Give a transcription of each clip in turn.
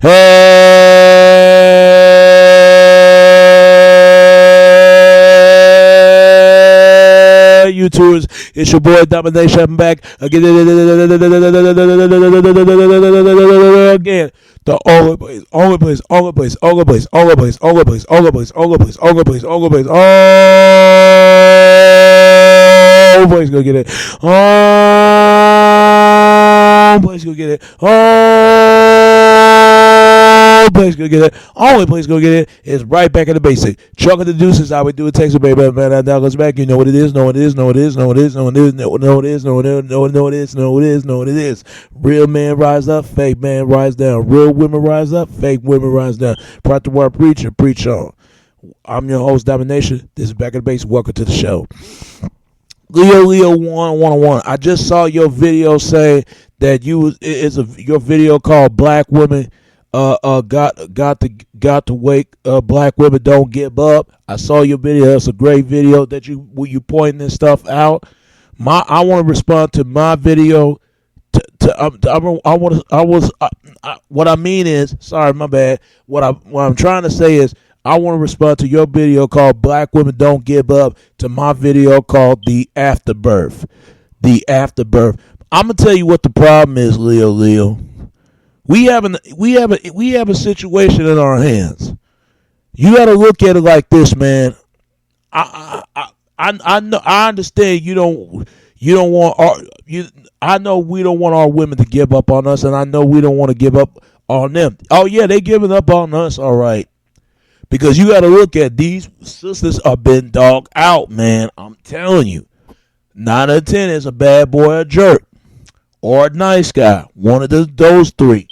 Hey, YouTubers, it's your boy Domination. I'm back again. The only place, only place, only place, only place, only place, only place, only place, only place, only place, only place, oh, place go get it. Oh, place go get it. Oh, place go get it. Only place go get it is right back in the basic. Chuck of the deuces, how we do it. Texas, baby, man. That now goes back. You know what it is. Know what it is. Know what it is. Know what it is. Know what it is. Know what it is. Know what it is. Know what it is. Know what it is. Know what it is. Real man rise up. Fake man rise down. Real women rise up. Fake women rise down. Proud to word preacher. Preach on. I'm your host, Domination. This is Back in the Base. Welcome to the show. Leo 101. I just saw your video say that your video called Black Women got to wake Black women don't give up. I saw your video. It's a great video that you pointing this stuff out. I want to respond to my video. What I mean is, sorry, my bad. What I'm trying to say is, I want to respond to your video called Black Women Don't Give Up to my video called The Afterbirth. The Afterbirth. I'm going to tell you what the problem is, Leo. We have a situation in our hands. You got to look at it like this, man. I know, I understand you don't want I know we don't want our women to give up on us, and I know we don't want to give up on them. Oh yeah, they giving up on us, all right. Because you got to look at these sisters are been dogged out, man. I'm telling you. 9 out of 10 is a bad boy, a jerk, or a nice guy. One of those three.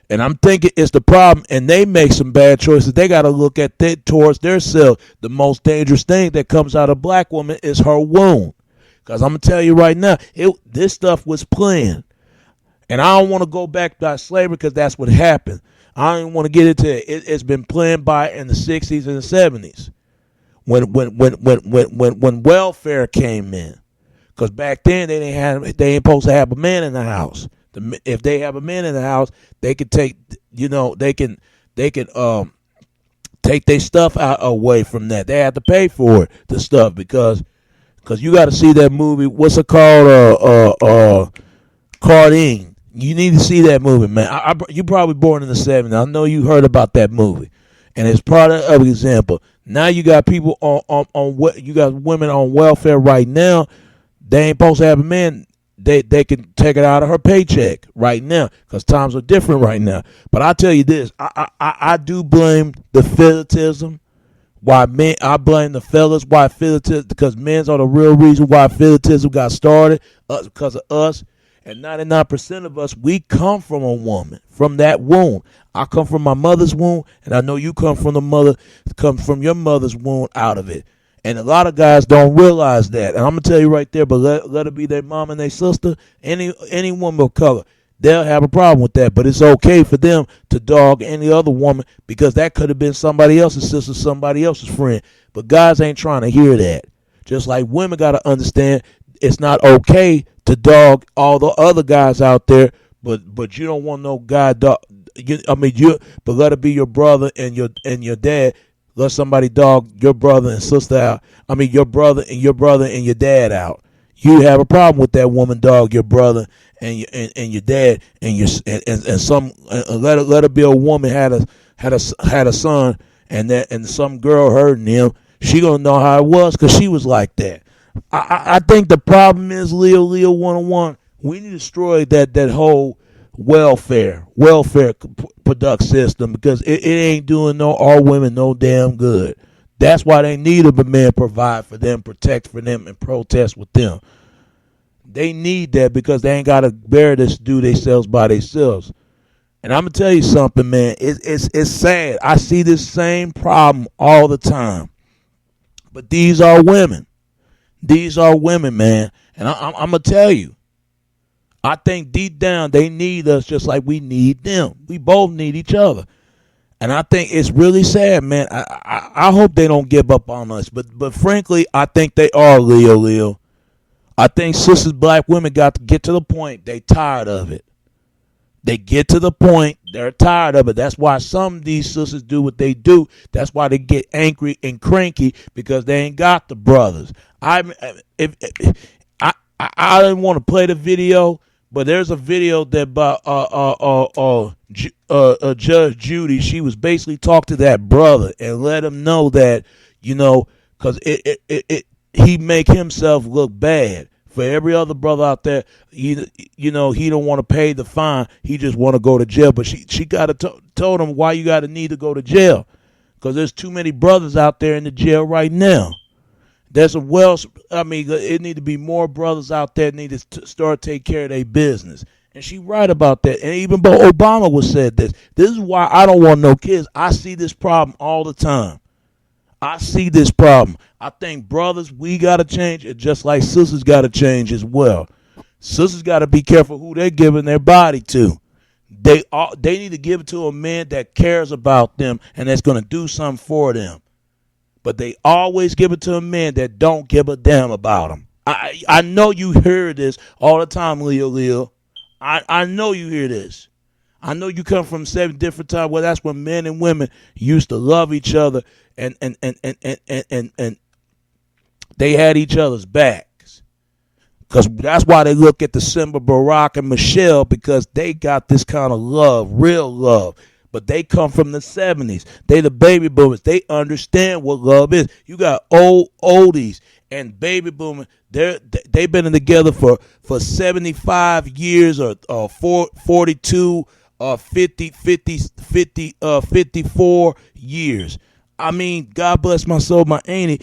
And I'm thinking it's the problem, and they make some bad choices. They got to look at that towards themselves. The most dangerous thing that comes out of a black woman is her wound. Because I'm going to tell you right now, this stuff was planned. And I don't want to go back to slavery because that's what happened. I don't want to get into it. It's been planned by in the 60s and the 70s when welfare came in. Because back then they ain't supposed to have a man in the house. If they have a man in the house, they can take take their stuff out away from that. They have to pay for it, the stuff, because you got to see that movie. What's it called? Cardine. You need to see that movie, man. You probably born in the 70s. I know you heard about that movie, and it's part of an example. Now you got people on what you got women on welfare right now. They ain't supposed to have a man. They can take it out of her paycheck right now because times are different right now. But I tell you this, I do blame the fetishism. Why men? I blame the fellas. Why fetishism? Because men's are the real reason why fetishism got started. Because of us. And 99% of us, we come from a woman, from that womb. I come from my mother's womb, and I know you come from your mother's womb out of it. And a lot of guys don't realize that. And I'm gonna tell you right there, but let it be their mom and their sister, any woman of color, they'll have a problem with that. But it's okay for them to dog any other woman because that could have been somebody else's sister, somebody else's friend. But guys ain't trying to hear that. Just like women gotta understand, it's not okay to dog all the other guys out there, but you don't want no guy dog. But let it be your brother and your dad. Let somebody dog your brother and sister out. Your brother and your dad out. You have a problem with that woman dog your brother and your dad and some. Let it be a woman had a son and some girl hurting him. She gonna know how it was because she was like that. I think the problem is Leo 101. We need to destroy that whole welfare product system because it ain't doing our women no damn good. That's why they need a man provide for them, protect for them, and protest with them. They need that because they ain't got to bear this do themselves by themselves. And I'm gonna tell you something, man. It's sad. I see this same problem all the time. But these are women. These are women, man. And I'm going to tell you, I think deep down they need us just like we need them. We both need each other. And I think it's really sad, man. I hope they don't give up on us. But frankly, I think they are, Leo. I think sisters, black women got to get to the point they tired of it. They get to the point, they're tired of it. That's why some of these sisters do what they do. That's why they get angry and cranky, because they ain't got the brothers. I didn't want to play the video, but there's a video that by Judge Judy. She was basically talking to that brother and let him know that, because he make himself look bad. For every other brother out there, he don't want to pay the fine. He just want to go to jail. But she got to told him why you got to need to go to jail, because there's too many brothers out there in the jail right now. It need to be more brothers out there that need to start take care of their business. And she right about that. And even Obama was said this. This is why I don't want no kids. I see this problem all the time. I see this problem. I think brothers, we got to change, and just like sisters got to change as well. Sisters got to be careful who they're giving their body to. They need to give it to a man that cares about them and that's going to do something for them. But they always give it to a man that don't give a damn about them. I know you hear this all the time, Leo. I know you hear this. I know you come from 7 different times. Well, that's when men and women used to love each other and they had each other's backs. Because that's why they look at the symbol Barack and Michelle, because they got this kind of love, real love. But they come from the 70s. They the baby boomers. They understand what love is. You got oldies and baby boomers. They've been together for 75 years or 42 54 years. I mean, God bless my soul, my auntie,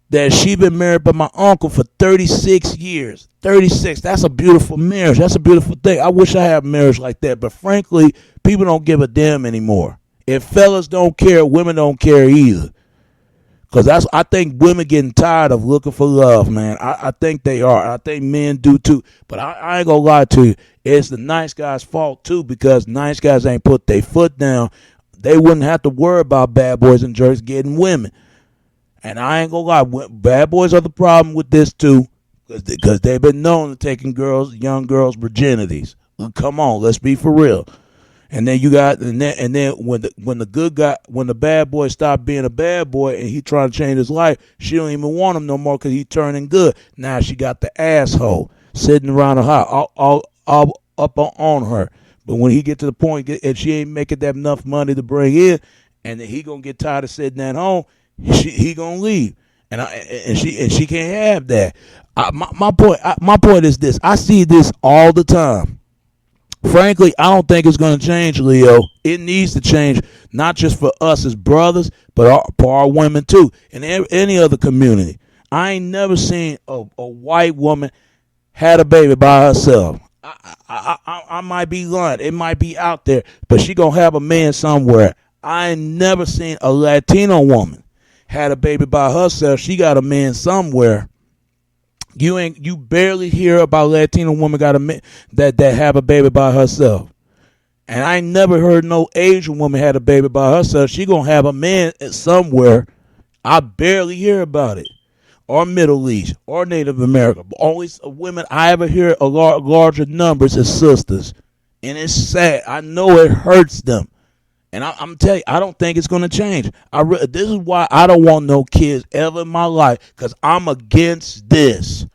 that she been married by my uncle for 36 years. 36. That's a beautiful marriage. That's a beautiful thing. I wish I had a marriage like that. But frankly, people don't give a damn anymore. If fellas don't care, women don't care either. Because I think women getting tired of looking for love, man. I think they are. I think men do too. But I ain't going to lie to you. It's the nice guys' fault too, because nice guys ain't put their foot down. They wouldn't have to worry about bad boys and jerks getting women. And I ain't gonna lie, bad boys are the problem with this too, because they've been known to taking young girls' virginities. Come on, let's be for real. And then and then when the bad boy stopped being a bad boy and he trying to change his life, she don't even want him no more because he turning good. Now she got the asshole sitting around her house, all up on her. But when he get to the point and she ain't making that enough money to bring in, and then he gonna get tired of sitting at home. He gonna leave, and she can't have that. My point is this: I see this all the time. Frankly, I don't think it's gonna change, Leo. It needs to change, not just for us as brothers, but for our women too, and any other community. I ain't never seen a white woman had a baby by herself. I might be lying. It might be out there, but she gonna have a man somewhere. I ain't never seen a Latino woman had a baby by herself. She got a man somewhere. You barely hear about Latino woman got a man that have a baby by herself. And I ain't never heard no Asian woman had a baby by herself. She gonna have a man somewhere. I barely hear about it. Or Middle East or Native American. Always women I ever hear a larger numbers as sisters. And it's sad. I know it hurts them. And I'm telling you, I don't think it's going to change. This is why I don't want no kids ever in my life, because I'm against this.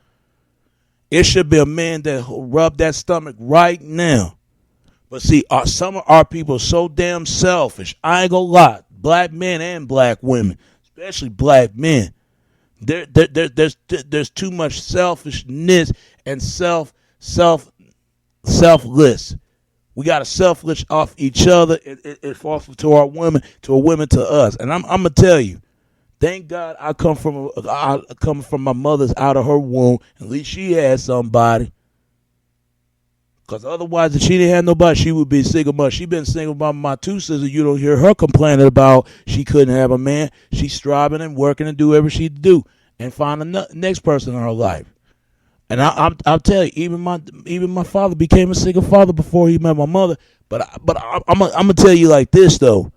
It should be a man that rub that stomach right now. But see, some of our people are so damn selfish. I ain't going to lie. Black men and black women, especially black men. There's too much selfishness and selfless. We got to selfless off each other. It falls to our women, to us. And I'm gonna tell you, thank God I come from my mother's out of her womb. At least she had somebody. Because otherwise, if she didn't have nobody, she would be single mother. She been single by my 2 sisters. You don't hear her complaining about she couldn't have a man. She's striving and working and do whatever she do and find the next person in her life. And I'll tell you, even my father became a single father before he met my mother. But I'm gonna tell you like this though.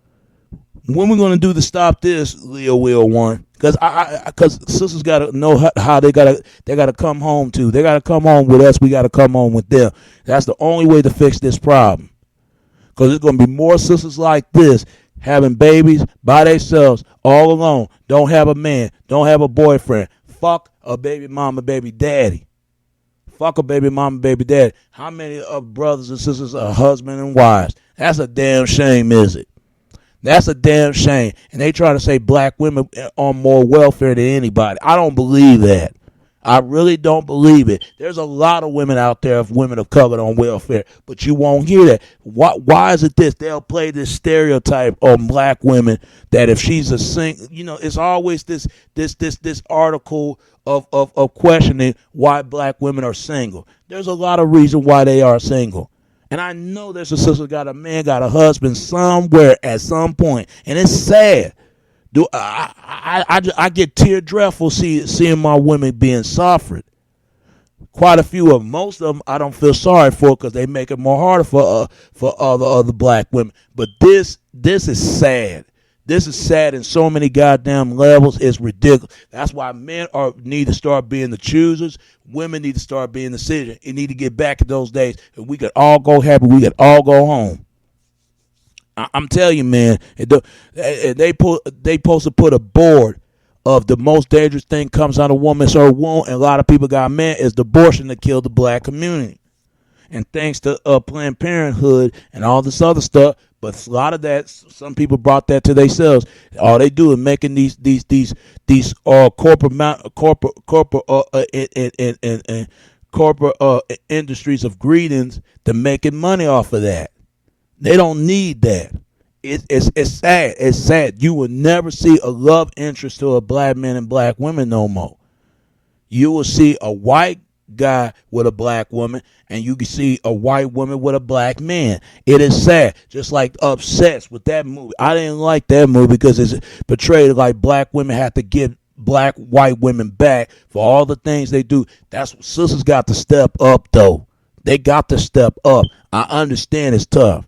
When we're gonna do to stop this, Leo Will one? Because sisters gotta know how they gotta come home too. They gotta come home with us. We gotta come home with them. That's the only way to fix this problem. Because there's going to be more sisters like this having babies by themselves, all alone, don't have a man, don't have a boyfriend. Fuck a baby mama, baby daddy. Fuck a baby mama, baby daddy. How many of brothers and sisters are husband and wives? That's a damn shame, is it? That's a damn shame. And they try to say black women are more welfare than anybody. I don't believe that. I really don't believe it. There's a lot of women out there, of women of color on welfare, but you won't hear that. Why is it this? They'll play this stereotype on black women that if she's a single, it's always this article of questioning why black women are single. There's a lot of reasons why they are single. And I know there's a sister got a man, got a husband somewhere at some point, and it's sad. I get tear-dreadful seeing my women being suffered. Quite a few of them. Most of them I don't feel sorry for because they make it more harder for other black women. But this is sad. This is sad in so many goddamn levels. It's ridiculous. That's why men need to start being the choosers. Women need to start being the decision. You need to get back to those days and we could all go happy. We could all go home. I'm telling you, man, they supposed to put a board of the most dangerous thing comes out of a woman's her womb, and a lot of people got mad is the abortion that killed the black community. And thanks to Planned Parenthood and all this other stuff, but a lot of that, some people brought that to themselves. All they do is making these corporate industries of greetings to making money off of that. They don't need that. It's sad. It's sad. You will never see a love interest to a black man and black women no more. You will see a white guy with a black woman, and you can see a white woman with a black man. It is sad. Just like Obsessed with that movie. I didn't like that movie because it's portrayed like black women have to give black white women back for all the things they do. That's what sisters got to step up, though. They got to step up. I understand it's tough.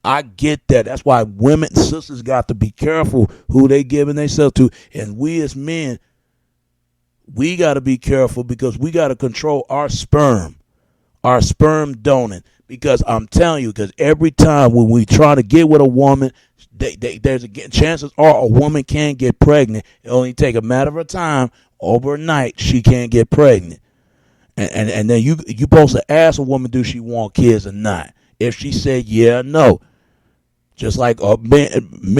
I get that. That's why women, sisters got to be careful who they giving themselves to. And we as men, we got to be careful because we got to control our sperm donor. Because I'm telling you, because every time when we try to get with a woman, chances are a woman can get pregnant. It only take a matter of time. Overnight, she can't get pregnant. And then you supposed to ask a woman, do she want kids or not? If she said yeah or no. Just like men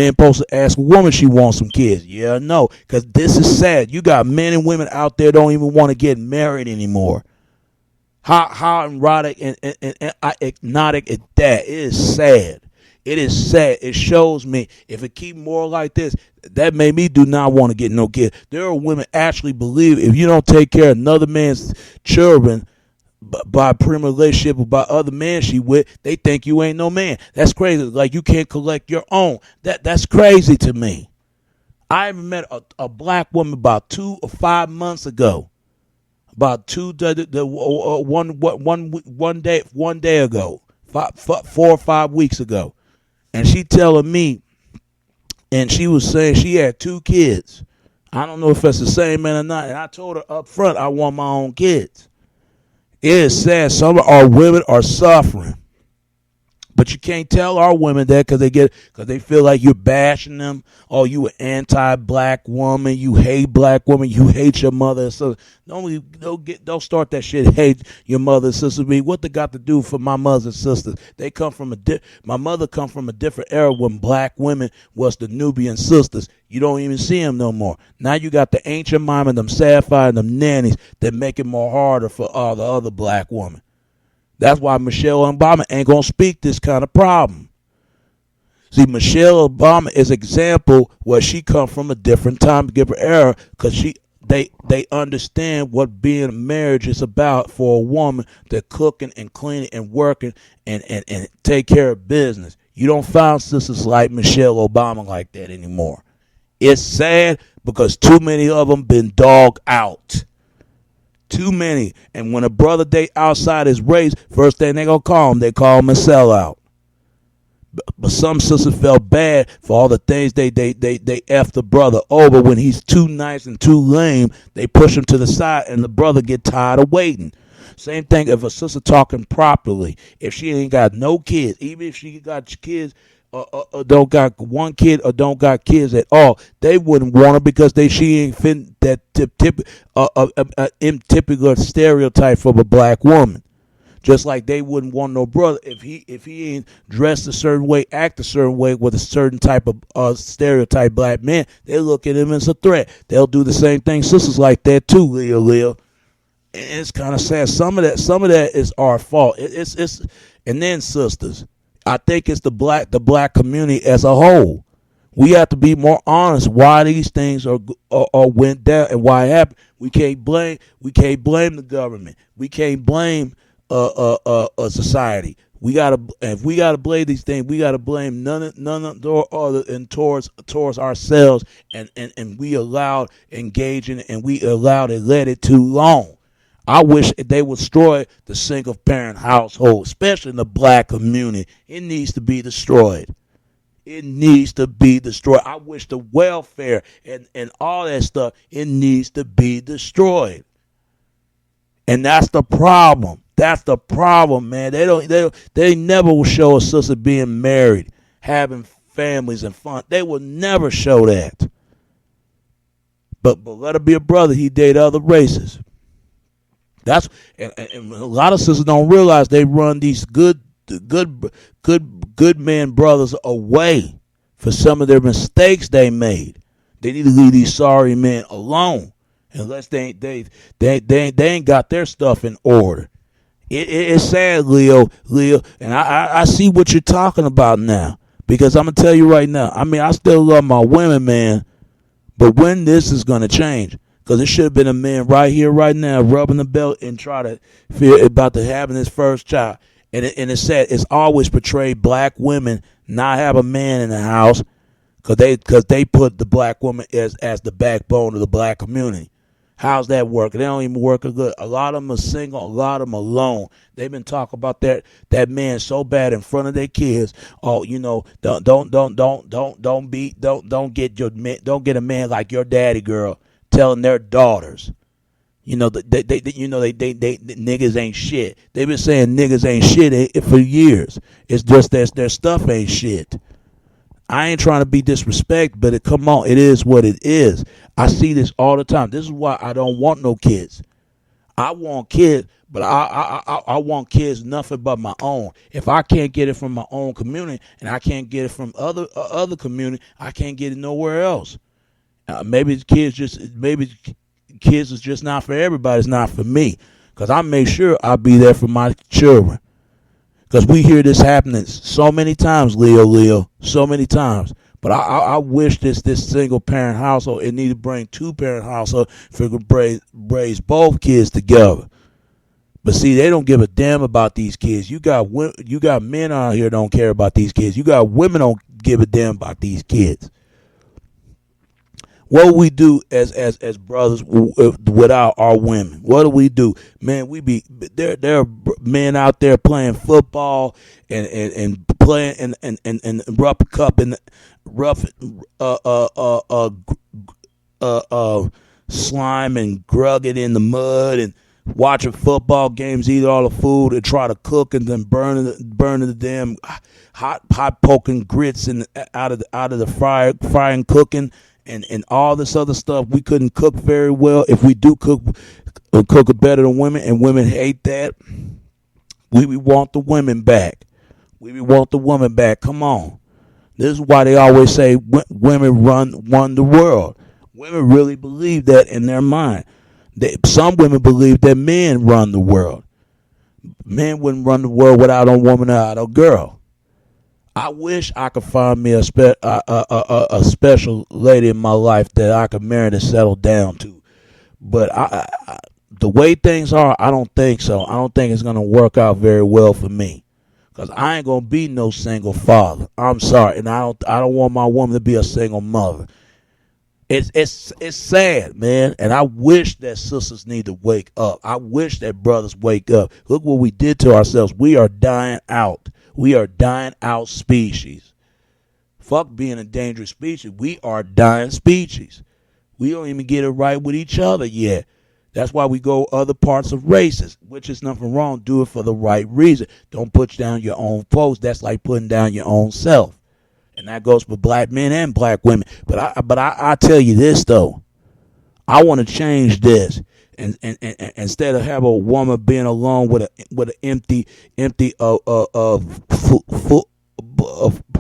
supposed to ask a woman she wants some kids. Yeah or no. Because this is sad. You got men and women out there don't even want to get married anymore. How erotic and hypnotic is that? It is sad. It is sad. It shows me if it keep more like this, that made me do not want to get no kids. There are women actually believe if you don't take care of another man's children, by a prima relationship or by other men she with, they think you ain't no man. That's crazy. Like you can't collect your own. That's crazy to me. I even met a black woman about 2 or 5 months ago. About one day ago, 4 or 5 weeks ago, and she telling me, and she was saying she had 2 kids. I don't know if that's the same man or not. And I told her up front I want my own kids. It is sad. Some of our women are suffering. But you can't tell our women that because they feel like you're bashing them. Oh, you an anti-black woman. You hate black women. You hate your mother and sister. Don't start that shit. Hate your mother and sister. What they got to do for my mother and sisters? They come from my mother come from a different era when black women was the Nubian sisters. You don't even see them no more. Now you got the ancient mom and them sapphire and them nannies that make it more harder for all the other black women. That's why Michelle Obama ain't going to speak this kind of problem. See, Michelle Obama is an example where she come from a different time, different era, because they understand what being a marriage is about for a woman to cooking and cleaning and working and take care of business. You don't find sisters like Michelle Obama like that anymore. It's sad because too many of them been dogged out. Too many. And when a brother date outside his race, first thing they gonna call him, they call him a sellout. But some sisters felt bad for all the things they F the brother over. When he's too nice and too lame, they push him to the side and the brother get tired of waiting. Same thing if a sister talking properly. If she ain't got no kids, even if she got kids, don't got one kid or don't got kids at all, they wouldn't want her because she ain't fit that typical stereotype of a black woman. Just like they wouldn't want no brother if he ain't dressed a certain way, act a certain way with a certain type of stereotype black man. They look at him as a threat. They'll do the same thing. Sisters like that too, Leo. And it's kind of sad. Some of that is our fault. It's and then sisters. I think it's the black community as a whole. We have to be more honest why these things are went down and why it happened. We can't blame the government. We can't blame a society. If we gotta blame these things, we gotta blame none or other and towards ourselves, and we allowed engaging and we allowed and let it too long. I wish they would destroy the single parent household, especially in the black community. It needs to be destroyed. It needs to be destroyed. I wish the welfare and all that stuff, it needs to be destroyed. And that's the problem. That's the problem, man. They never will show a sister being married, having families and fun. They will never show that. But let her be a brother. He dated other races. And a lot of sisters don't realize they run these good men brothers away for some of their mistakes they made. They need to leave these sorry men alone unless they ain't got their stuff in order. It's sad, Leo, and I see what you're talking about now, because I'm gonna tell you right now. I mean, I still love my women, man, but when this is gonna change? Because it should have been a man right here, right now, rubbing the belt and try to feel about to having his first child. And it's sad. It's always portrayed black women not have a man in the house because they put the black woman as the backbone of the black community. How's that working? They don't even work good. A lot of them are single. A lot of them alone. They've been talking about that man so bad in front of their kids. Oh, don't get a man like your daddy, girl, telling their daughters, they niggas ain't shit. They've been saying niggas ain't shit for years. It's just that their stuff ain't shit. I ain't trying to be disrespect, but come on, it is what it is. I see this all the time. This is why I don't want no kids. I want kids, but I want kids nothing but my own. If I can't get it from my own community and I can't get it from other community, I can't get it nowhere else. Maybe kids is just not for everybody. It's not for me, because I make sure I'll be there for my children. Because we hear this happening so many times, Leo, so many times. But I wish this single parent household, it need to bring 2-parent household for to raise both kids together. But see, they don't give a damn about these kids. You got men out here don't care about these kids. You got women don't give a damn about these kids. What we do as brothers without our women? What do we do, man? There are men out there playing football and playing and rough cup and rough slime and grugging in the mud and watching football games, eat all the food and try to cook and then burning the damn hot poking grits out of the fire and cooking. And all this other stuff. We couldn't cook very well. If we do cook it better than women, and women hate that, we want the women back. We want the woman back. Come on. This is why they always say women run the world. Women really believe that in their mind. Some women believe that men run the world. Men wouldn't run the world without a woman or without a girl. I wish I could find me a special lady in my life that I could marry and settle down to. But the way things are, I don't think so. I don't think it's going to work out very well for me. Because I ain't going to be no single father. I'm sorry. And I don't want my woman to be a single mother. It's sad, man. And I wish that sisters need to wake up. I wish that brothers wake up. Look what we did to ourselves. We are dying out. We are dying out species. Fuck being a dangerous species. We are dying species. We don't even get it right with each other yet. That's why we go other parts of races, which is nothing wrong. Do it for the right reason. Don't put down your own folks. That's like putting down your own self. And that goes for black men and black women. But I tell you this though, I want to change this, and instead of have a woman being alone with an empty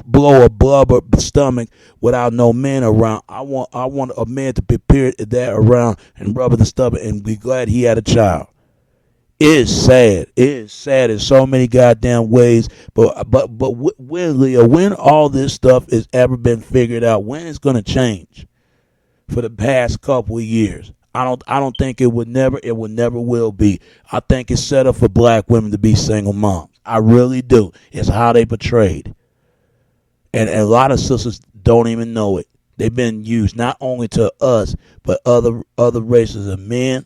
blow a blubber stomach without no man around. I want a man to prepare that around and rub the stomach and be glad he had a child. It is sad. It is sad in so many goddamn ways. But when, Leo, when all this stuff has ever been figured out, when it's gonna change? For the past couple of years, I don't think it would never will be. I think it's set up for black women to be single moms. I really do. It's how they portrayed, and a lot of sisters don't even know it. They've been used not only to us, but other races of men,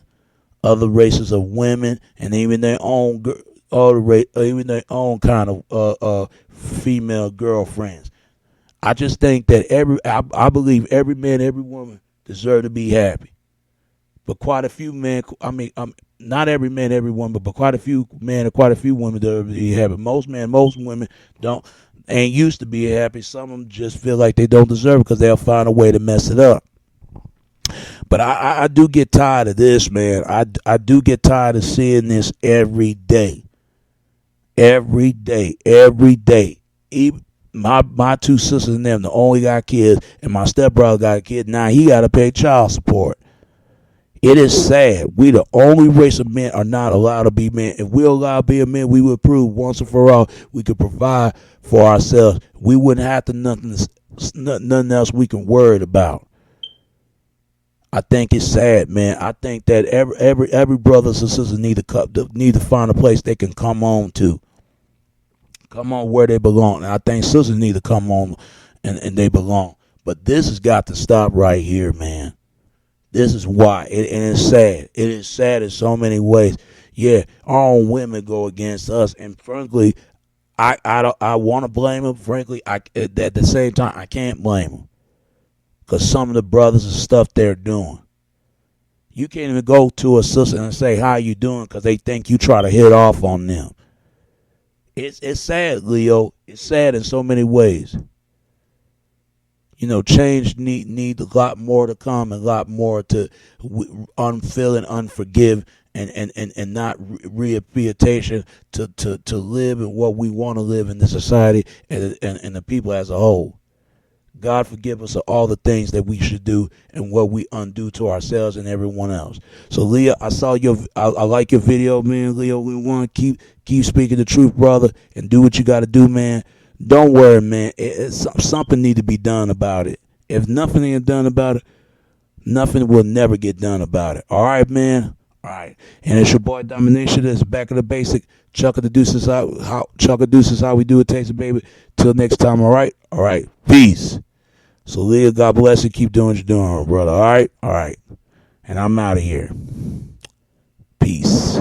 other races of women, and even their own even their own kind of female girlfriends. I just think that I believe every man, every woman deserve to be happy. But quite a few men, not every man, every woman, but quite a few men and quite a few women deserve to be happy. Most men, most women ain't used to be happy. Some of them just feel like they don't deserve it because they'll find a way to mess it up. But I do get tired of this, man. I do get tired of seeing this every day. Every day. Every day. Even my two sisters and them, the only got kids, and my stepbrother got a kid. Now he got to pay child support. It is sad. We the only race of men are not allowed to be men. If we're allowed to be a man, we would prove once and for all we could provide for ourselves. We wouldn't have to nothing else we can worry about. I think it's sad, man. I think that every brothers and sisters need to find a place they can come on to. Come on where they belong. And I think sisters need to come on and they belong. But this has got to stop right here, man. This is why. And it's sad. It is sad in so many ways. Yeah, our own women go against us. And frankly, I want to blame them. Frankly, at the same time, I can't blame them. Because some of the brothers and stuff they're doing. You can't even go to a sister and say, how you doing? Because they think you try to hit off on them. It's sad, Leo. It's sad in so many ways. You know, change need a lot more to come and a lot more to unfill and unforgive and not rehabilitation to live in what we want to live in the society and the people as a whole. God forgive us of all the things that we should do and what we undo to ourselves and everyone else. So, Leo, I like your video, man. Leo, we want to keep speaking the truth, brother, and do what you got to do, man. Don't worry, man. Something need to be done about it. If nothing is done about it, nothing will never get done about it. All right, man? All right. And it's your boy Domination. That's back of the basic. Chuck of the deuces out. Chuck of deuces how we do it, takes it, baby. Till next time, all right? All right. Peace. So, Leah, God bless you. Keep doing what you're doing, brother. All right? All right. And I'm out of here. Peace.